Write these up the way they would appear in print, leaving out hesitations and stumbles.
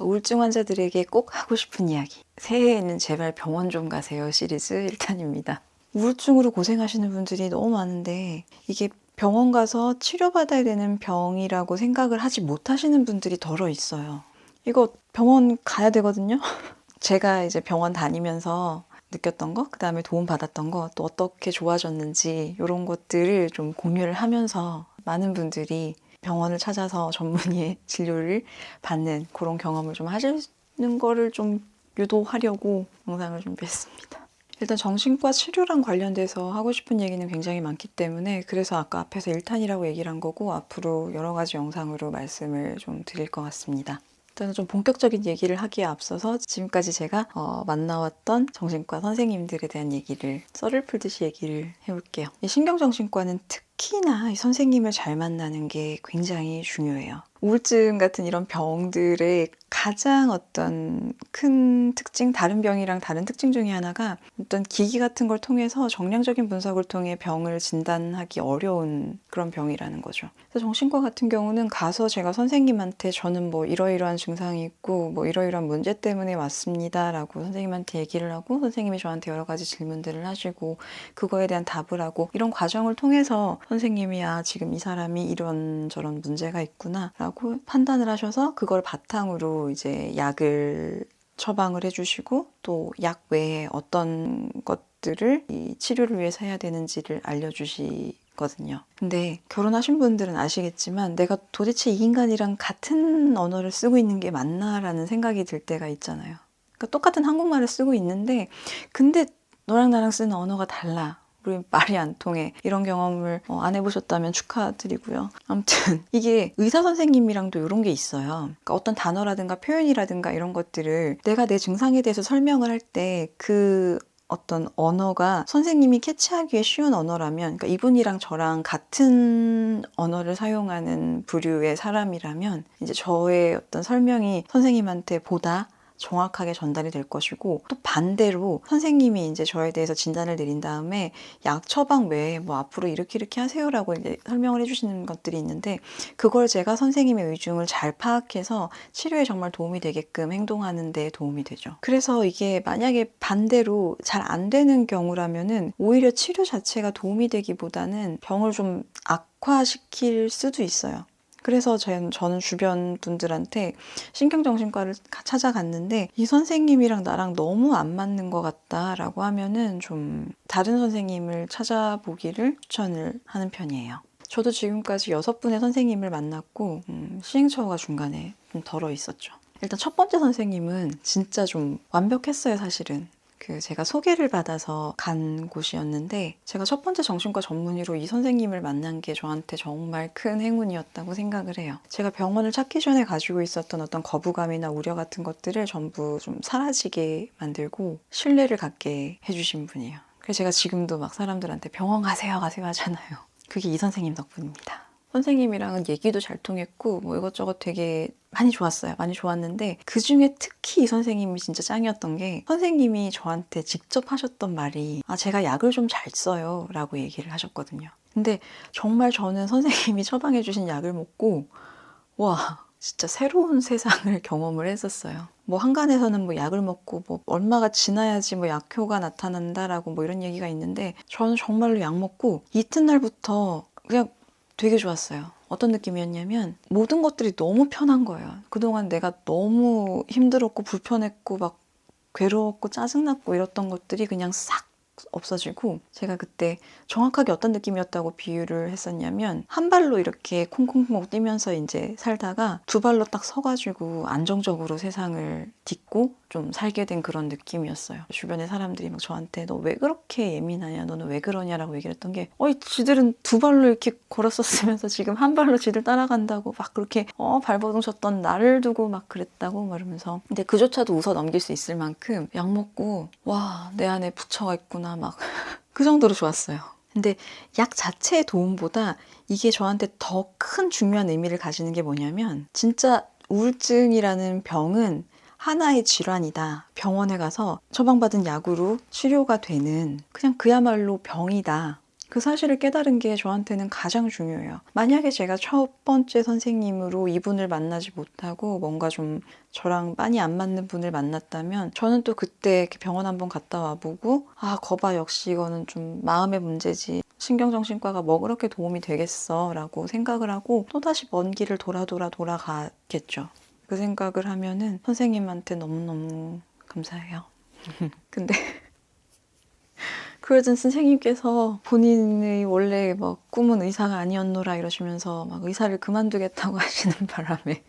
우울증 환자들에게 꼭 하고 싶은 이야기. 새해에는 제발 병원 좀 가세요 시리즈 1탄입니다. 우울증으로 고생하시는 분들이 너무 많은데 이게 병원 가서 치료받아야 되는 병이라고 생각을 하지 못하시는 분들이 덜어 있어요. 이거 병원 가야 되거든요. 제가 이제 병원 다니면서 느꼈던 거, 그 다음에 도움 받았던 거, 또 어떻게 좋아졌는지 이런 것들을 좀 공유를 하면서 많은 분들이 병원을 찾아서 전문의의 진료를 받는 그런 경험을 좀 하시는 거를 좀 유도하려고 영상을 준비했습니다. 일단 정신과 치료랑 관련돼서 하고 싶은 얘기는 굉장히 많기 때문에 그래서 아까 앞에서 1탄이라고 얘기를 한 거고 앞으로 여러 가지 영상으로 말씀을 좀 드릴 것 같습니다. 일단은 좀 본격적인 얘기를 하기에 앞서서 지금까지 제가 만나왔던 정신과 선생님들에 대한 얘기를 썰을 풀듯이 얘기를 해볼게요. 이 신경정신과는 특히나 이 선생님을 잘 만나는 게 굉장히 중요해요. 우울증 같은 이런 병들의 가장 어떤 큰 특징, 다른 병이랑 다른 특징 중에 하나가 어떤 기기 같은 걸 통해서 정량적인 분석을 통해 병을 진단하기 어려운 그런 병이라는 거죠. 그래서 정신과 같은 경우는 가서 제가 선생님한테 저는 뭐 이러이러한 증상이 있고 뭐 이러이러한 문제 때문에 왔습니다 라고 선생님한테 얘기를 하고 선생님이 저한테 여러 가지 질문들을 하시고 그거에 대한 답을 하고 이런 과정을 통해서 선생님이 지금 이 사람이 이런저런 문제가 있구나 라고 판단을 하셔서 그걸 바탕으로 이제 약을 처방을 해주시고 또 약 외에 어떤 것들을 이 치료를 위해서 해야 되는지를 알려주시거든요. 근데 결혼하신 분들은 아시겠지만 내가 도대체 이 인간이랑 같은 언어를 쓰고 있는 게 맞나라는 생각이 들 때가 있잖아요. 그러니까 똑같은 한국말을 쓰고 있는데 근데 너랑 나랑 쓰는 언어가 달라. 우리 말이 안 통해. 이런 경험을 안 해보셨다면 축하드리고요. 아무튼 이게 의사 선생님이랑도 이런 게 있어요. 그러니까 어떤 단어라든가 표현이라든가 이런 것들을 내가 내 증상에 대해서 설명을 할 때 그 어떤 언어가 선생님이 캐치하기에 쉬운 언어라면 그러니까 이분이랑 저랑 같은 언어를 사용하는 부류의 사람이라면 이제 저의 어떤 설명이 선생님한테 보다 정확하게 전달이 될 것이고 또 반대로 선생님이 이제 저에 대해서 진단을 내린 다음에 약 처방 외에 뭐 앞으로 이렇게 하세요라고 이제 설명을 해주시는 것들이 있는데 그걸 제가 선생님의 의중을 잘 파악해서 치료에 정말 도움이 되게끔 행동하는 데 도움이 되죠. 그래서 이게 만약에 반대로 잘 안 되는 경우라면은 오히려 치료 자체가 도움이 되기보다는 병을 좀 악화시킬 수도 있어요. 그래서 저는 주변 분들한테 신경정신과를 찾아갔는데 이 선생님이랑 나랑 너무 안 맞는 것 같다라고 하면은 좀 다른 선생님을 찾아보기를 추천을 하는 편이에요. 저도 지금까지 6분의 선생님을 만났고 시행처가 중간에 좀 덜어 있었죠. 일단 첫 번째 선생님은 진짜 좀 완벽했어요, 사실은. 제가 소개를 받아서 간 곳이었는데 제가 첫 번째 정신과 전문의로 이 선생님을 만난 게 저한테 정말 큰 행운이었다고 생각을 해요. 제가 병원을 찾기 전에 가지고 있었던 어떤 거부감이나 우려 같은 것들을 전부 좀 사라지게 만들고 신뢰를 갖게 해주신 분이에요. 그래서 제가 지금도 막 사람들한테 병원 가세요 하잖아요. 그게 이 선생님 덕분입니다. 선생님이랑은 얘기도 잘 통했고 뭐 이것저것 되게 많이 좋았어요. 많이 좋았는데 그중에 특히 이 선생님이 진짜 짱이었던 게 선생님이 저한테 직접 하셨던 말이 제가 약을 좀 잘 써요 라고 얘기를 하셨거든요. 근데 정말 저는 선생님이 처방해 주신 약을 먹고 와 진짜 새로운 세상을 경험을 했었어요. 뭐 한간에서는 뭐 약을 먹고 뭐 얼마가 지나야지 뭐 약효가 나타난다라고 뭐 이런 얘기가 있는데 저는 정말로 약 먹고 이튿날부터 그냥 되게 좋았어요. 어떤 느낌이었냐면 모든 것들이 너무 편한 거예요. 그동안 내가 너무 힘들었고 불편했고 막 괴로웠고 짜증났고 이랬던 것들이 그냥 싹 없어지고 제가 그때 정확하게 어떤 느낌이었다고 비유를 했었냐면 한 발로 이렇게 콩콩콩 뛰면서 이제 살다가 두 발로 딱 서가지고 안정적으로 세상을 딛고 좀 살게 된 그런 느낌이었어요. 주변의 사람들이 막 저한테 너 왜 그렇게 예민하냐 너는 왜 그러냐라고 얘기를 했던 게 지들은 두 발로 이렇게 걸었었으면서 지금 한 발로 지들 따라간다고 막 그렇게 발버둥 쳤던 나를 두고 막 그랬다고 말하면서 근데 그조차도 웃어 넘길 수 있을 만큼 약 먹고 와 내 안에 부처가 있구나 막 그 정도로 좋았어요. 근데 약 자체의 도움보다 이게 저한테 더 큰 중요한 의미를 가지는 게 뭐냐면 진짜 우울증이라는 병은 하나의 질환이다. 병원에 가서 처방받은 약으로 치료가 되는 그냥 그야말로 병이다. 그 사실을 깨달은 게 저한테는 가장 중요해요. 만약에 제가 첫 번째 선생님으로 이분을 만나지 못하고 뭔가 좀 저랑 많이 안 맞는 분을 만났다면 저는 또 그때 이렇게 병원 한번 갔다 와보고 거봐 역시 이거는 좀 마음의 문제지. 신경정신과가 뭐 그렇게 도움이 되겠어 라고 생각을 하고 또다시 먼 길을 돌아가겠죠. 그 생각을 하면은 선생님한테 너무너무 감사해요. 근데 그러던 선생님께서 본인의 원래 꿈은 의사가 아니었노라 이러시면서 막 의사를 그만두겠다고 하시는 바람에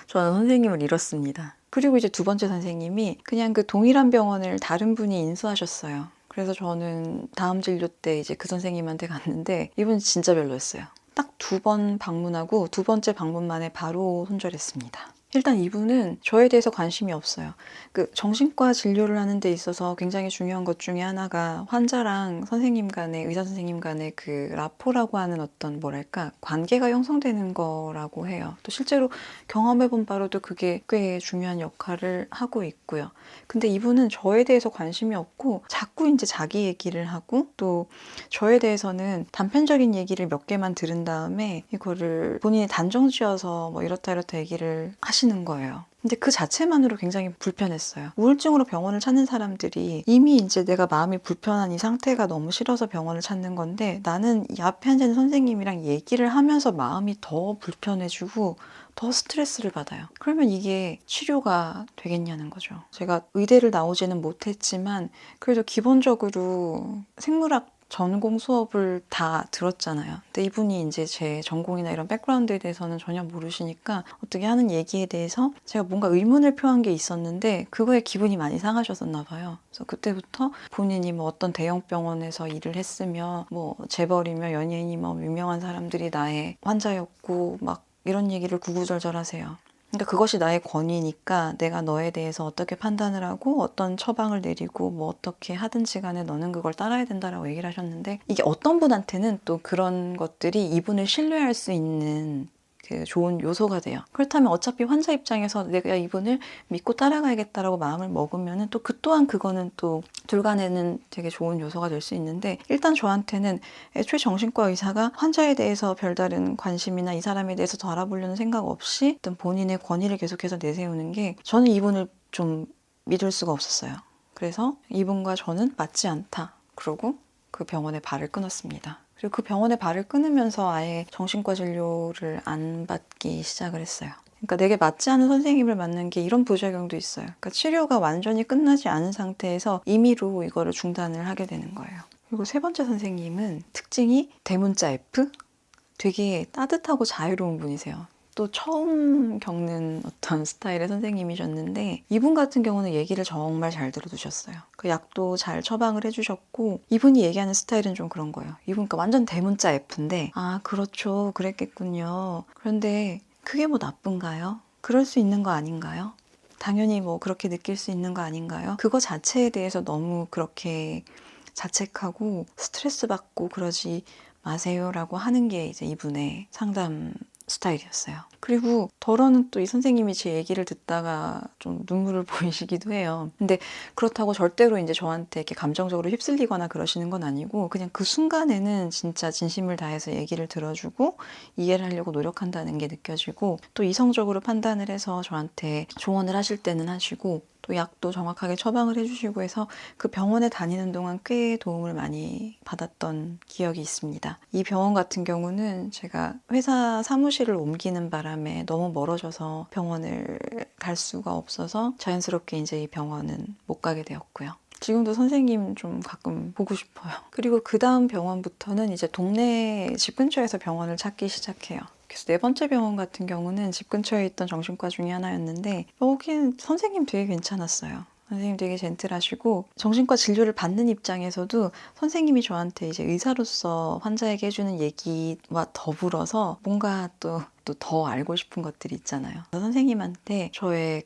저는 선생님을 잃었습니다. 그리고 이제 두 번째 선생님이 그냥 그 동일한 병원을 다른 분이 인수하셨어요. 그래서 저는 다음 진료 때 이제 그 선생님한테 갔는데 이분 진짜 별로였어요. 딱 2번 방문하고 두 번째 방문만에 바로 손절했습니다. 일단 이분은 저에 대해서 관심이 없어요. 그 정신과 진료를 하는 데 있어서 굉장히 중요한 것 중에 하나가 환자랑 선생님 간의, 의사 선생님 간의 그 라포라고 하는 어떤 뭐랄까 관계가 형성되는 거라고 해요. 또 실제로 경험해본 바로도 그게 꽤 중요한 역할을 하고 있고요. 근데 이분은 저에 대해서 관심이 없고 자꾸 이제 자기 얘기를 하고 또 저에 대해서는 단편적인 얘기를 몇 개만 들은 다음에 이거를 본인이 단정 지어서 뭐 이렇다 얘기를 하시는 거예요. 근데 그 자체만으로 굉장히 불편했어요. 우울증으로 병원을 찾는 사람들이 이미 이제 내가 마음이 불편한 이 상태가 너무 싫어서 병원을 찾는 건데 나는 이 앞에 앉은 선생님이랑 얘기를 하면서 마음이 더 불편해지고 더 스트레스를 받아요. 그러면 이게 치료가 되겠냐는 거죠. 제가 의대를 나오지는 못했지만 그래도 기본적으로 생물학 전공 수업을 다 들었잖아요. 근데 이분이 이제 제 전공이나 이런 백그라운드에 대해서는 전혀 모르시니까 어떻게 하는 얘기에 대해서 제가 뭔가 의문을 표한 게 있었는데 그거에 기분이 많이 상하셨었나 봐요. 그래서 그때부터 본인이 뭐 어떤 대형 병원에서 일을 했으며 뭐 재벌이며 연예인이 뭐 유명한 사람들이 나의 환자였고 막 이런 얘기를 구구절절 하세요. 그러니까 그것이 나의 권위니까 내가 너에 대해서 어떻게 판단을 하고 어떤 처방을 내리고 뭐 어떻게 하든지 간에 너는 그걸 따라야 된다라고 얘기를 하셨는데 이게 어떤 분한테는 또 그런 것들이 이분을 신뢰할 수 있는 그 좋은 요소가 돼요. 그렇다면 어차피 환자 입장에서 내가 이분을 믿고 따라가야겠다라고 마음을 먹으면은 또 그 또한 그거는 또 둘 간에는 되게 좋은 요소가 될 수 있는데 일단 저한테는 애초에 정신과 의사가 환자에 대해서 별다른 관심이나 이 사람에 대해서 더 알아보려는 생각 없이 어떤 본인의 권위를 계속해서 내세우는 게 저는 이분을 좀 믿을 수가 없었어요. 그래서 이분과 저는 맞지 않다. 그러고 그 병원에 발을 끊었습니다. 그리고 그 병원에 발을 끊으면서 아예 정신과 진료를 안 받기 시작을 했어요. 그러니까 내게 맞지 않은 선생님을 만난 게 이런 부작용도 있어요. 그러니까 치료가 완전히 끝나지 않은 상태에서 임의로 이거를 중단을 하게 되는 거예요. 그리고 세 번째 선생님은 특징이 대문자 F? 되게 따뜻하고 자유로운 분이세요. 또 처음 겪는 어떤 스타일의 선생님이셨는데 이분 같은 경우는 얘기를 정말 잘 들어주셨어요. 그 약도 잘 처방을 해주셨고 이분이 얘기하는 스타일은 좀 그런 거예요. 이분 그러니까 완전 대문자 F인데 그렇죠 그랬겠군요. 그런데 그게 뭐 나쁜가요? 그럴 수 있는 거 아닌가요? 당연히 뭐 그렇게 느낄 수 있는 거 아닌가요? 그거 자체에 대해서 너무 그렇게 자책하고 스트레스 받고 그러지 마세요라고 하는 게 이제 이분의 상담 스타일이었어요. 그리고 덜어는 또 이 선생님이 제 얘기를 듣다가 좀 눈물을 보이시기도 해요. 근데 그렇다고 절대로 이제 저한테 이렇게 감정적으로 휩쓸리거나 그러시는 건 아니고 그냥 그 순간에는 진짜 진심을 다해서 얘기를 들어주고 이해를 하려고 노력한다는 게 느껴지고 또 이성적으로 판단을 해서 저한테 조언을 하실 때는 하시고 또 약도 정확하게 처방을 해주시고 해서 그 병원에 다니는 동안 꽤 도움을 많이 받았던 기억이 있습니다. 이 병원 같은 경우는 제가 회사 사무실을 옮기는 바람에 너무 멀어져서 병원을 갈 수가 없어서 자연스럽게 이제 이 병원은 못 가게 되었고요. 지금도 선생님 좀 가끔 보고 싶어요. 그리고 그 다음 병원부터는 이제 동네 집 근처에서 병원을 찾기 시작해요. 그래서 네 번째 병원 같은 경우는 집 근처에 있던 정신과 중에 하나였는데 여기는 선생님 되게 괜찮았어요. 선생님 되게 젠틀하시고 정신과 진료를 받는 입장에서도 선생님이 저한테 이제 의사로서 환자에게 해주는 얘기와 더불어서 뭔가 또 또 더 알고 싶은 것들이 있잖아요. 선생님한테 저의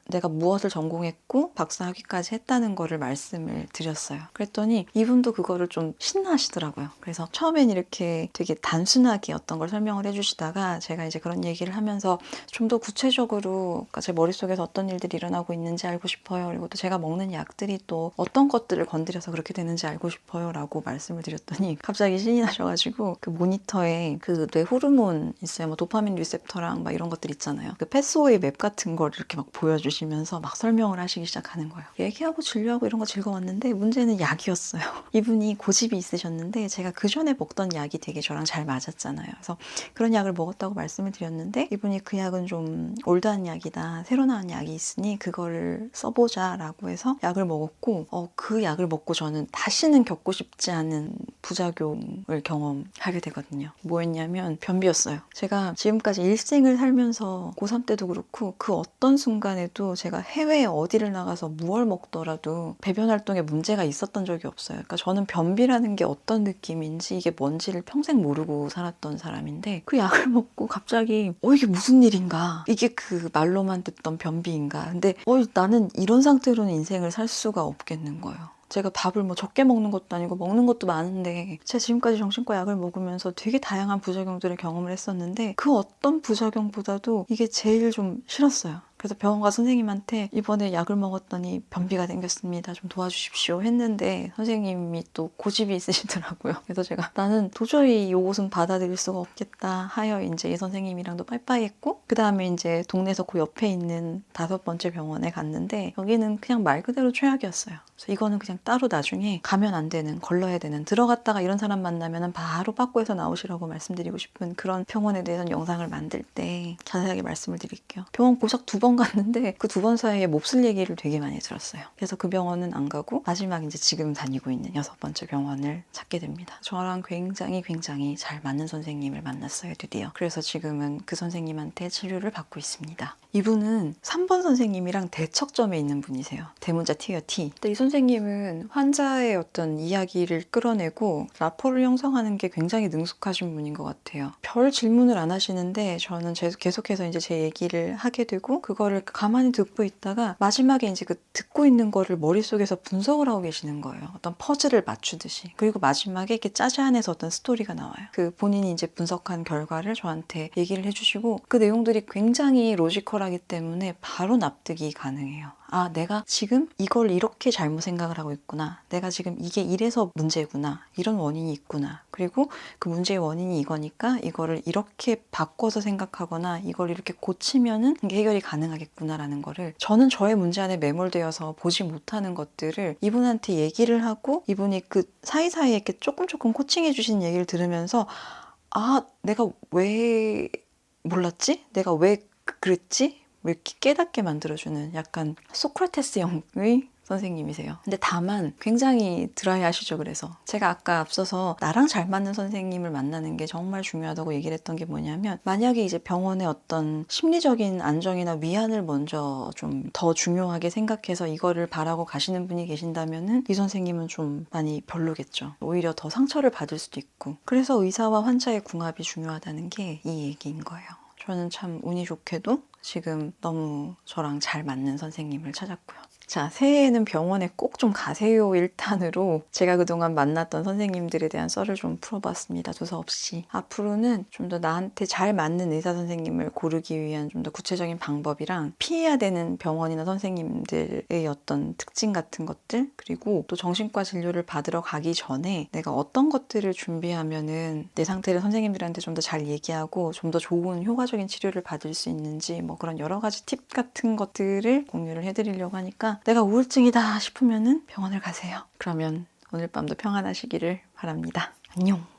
내가 무엇을 전공했고 박사학위까지 했다는 거를 말씀을 드렸어요. 그랬더니 이분도 그거를 좀 신나하시더라고요. 그래서 처음엔 이렇게 되게 단순하게 어떤 걸 설명을 해주시다가 제가 이제 그런 얘기를 하면서 좀 더 구체적으로 그러니까 제 머릿속에서 어떤 일들이 일어나고 있는지 알고 싶어요. 그리고 또 제가 먹는 약들이 또 어떤 것들을 건드려서 그렇게 되는지 알고 싶어요 라고 말씀을 드렸더니 갑자기 신이 나셔가지고 그 모니터에 뇌 호르몬 있어요. 뭐 도파민 리셉터랑 막 이런 것들 있잖아요. 그 패스웨이 맵 같은 걸 이렇게 막 보여주시면서 막 설명을 하시기 시작하는 거예요. 얘기하고 진료하고 이런 거 즐거웠는데 문제는 약이었어요. 이분이 고집이 있으셨는데 제가 그 전에 먹던 약이 되게 저랑 잘 맞았잖아요. 그래서 그런 약을 먹었다고 말씀을 드렸는데 이분이 그 약은 좀 올드한 약이다. 새로 나온 약이 있으니 그거를 써보자 라고 해서 약을 먹었고 그 약을 먹고 저는 다시는 겪고 싶지 않은 부작용을 경험하게 되거든요. 뭐였냐면 변비였어요. 제가 지금까지 일생을 살면서 고3 때도 그렇고 그 어떤 순간에도 제가 해외에 어디를 나가서 무얼 먹더라도 배변 활동에 문제가 있었던 적이 없어요. 그러니까 저는 변비라는 게 어떤 느낌인지 이게 뭔지를 평생 모르고 살았던 사람인데 그 약을 먹고 갑자기 이게 무슨 일인가 이게 그 말로만 듣던 변비인가 근데 나는 이런 상태로는 인생을 살 수가 없겠는 거예요. 제가 밥을 뭐 적게 먹는 것도 아니고 먹는 것도 많은데 제가 지금까지 정신과 약을 먹으면서 되게 다양한 부작용들을 경험을 했었는데 그 어떤 부작용보다도 이게 제일 좀 싫었어요. 그래서 병원 가 선생님한테 이번에 약을 먹었더니 변비가 생겼습니다. 좀 도와주십시오 했는데 선생님이 또 고집이 있으시더라고요. 그래서 제가 나는 도저히 이것은 받아들일 수가 없겠다 하여 이제 이 선생님이랑도 빠이빠이 했고 그 다음에 이제 동네에서 그 옆에 있는 5번째 병원에 갔는데 여기는 그냥 말 그대로 최악이었어요. 그래서 이거는 그냥 따로 나중에 가면 안 되는, 걸러야 되는, 들어갔다가 이런 사람 만나면 바로 빠꾸해서 나오시라고 말씀드리고 싶은 그런 병원에 대해서는 영상을 만들 때 자세하게 말씀을 드릴게요. 병원 고작 2번 갔는데 그 2번 사이에 몹쓸 얘기를 되게 많이 들었어요. 그래서 그 병원은 안 가고 마지막 이제 지금 다니고 있는 6번째 병원을 찾게 됩니다. 저랑 굉장히 잘 맞는 선생님을 만났어요, 드디어. 그래서 지금은 그 선생님한테 치료를 받고 있습니다. 이분은 3번 선생님이랑 대척점에 있는 분이세요. 대문자 T예요, T. 근데 이 선생님은 환자의 어떤 이야기를 끌어내고 라포를 형성하는 게 굉장히 능숙하신 분인 것 같아요. 별 질문을 안 하시는데 저는 계속해서 이제 제 얘기를 하게 되고 그거를 가만히 듣고 있다가 마지막에 이제 그 듣고 있는 거를 머릿속에서 분석을 하고 계시는 거예요. 어떤 퍼즐을 맞추듯이. 그리고 마지막에 이렇게 짜자한해서 어떤 스토리가 나와요. 그 본인이 이제 분석한 결과를 저한테 얘기를 해주시고 그 내용들이 굉장히 로지컬하기 때문에 바로 납득이 가능해요. 아, 내가 지금 이걸 이렇게 잘못 생각을 하고 있구나. 내가 지금 이게 이래서 문제구나. 이런 원인이 있구나. 그리고 그 문제의 원인이 이거니까 이거를 이렇게 바꿔서 생각하거나 이걸 이렇게 고치면은 이게 해결이 가능하겠구나라는 거를 저는 저의 문제 안에 매몰되어서 보지 못하는 것들을 이분한테 얘기를 하고 이분이 그 사이사이에 이렇게 조금 코칭해 주신 얘기를 들으면서 아, 내가 왜 몰랐지? 내가 왜 그랬지? 왜 이렇게 깨닫게 만들어주는 약간 소크라테스형의 선생님이세요. 근데 다만 굉장히 드라이하시죠. 그래서 제가 아까 앞서서 나랑 잘 맞는 선생님을 만나는 게 정말 중요하다고 얘기를 했던 게 뭐냐면 만약에 이제 병원의 어떤 심리적인 안정이나 위안을 먼저 좀 더 중요하게 생각해서 이거를 바라고 가시는 분이 계신다면은 이 선생님은 좀 많이 별로겠죠. 오히려 더 상처를 받을 수도 있고 그래서 의사와 환자의 궁합이 중요하다는 게 이 얘기인 거예요. 저는 참 운이 좋게도 지금 너무 저랑 잘 맞는 선생님을 찾았고요. 자, 새해에는 병원에 꼭 좀 가세요 1탄으로 제가 그동안 만났던 선생님들에 대한 썰을 좀 풀어봤습니다. 두서없이. 앞으로는 좀 더 나한테 잘 맞는 의사 선생님을 고르기 위한 좀 더 구체적인 방법이랑 피해야 되는 병원이나 선생님들의 어떤 특징 같은 것들 그리고 또 정신과 진료를 받으러 가기 전에 내가 어떤 것들을 준비하면은 내 상태를 선생님들한테 좀 더 잘 얘기하고 좀 더 좋은 효과적인 치료를 받을 수 있는지 뭐 그런 여러 가지 팁 같은 것들을 공유를 해드리려고 하니까 내가 우울증이다 싶으면은 병원을 가세요. 그러면 오늘 밤도 평안하시기를 바랍니다. 안녕.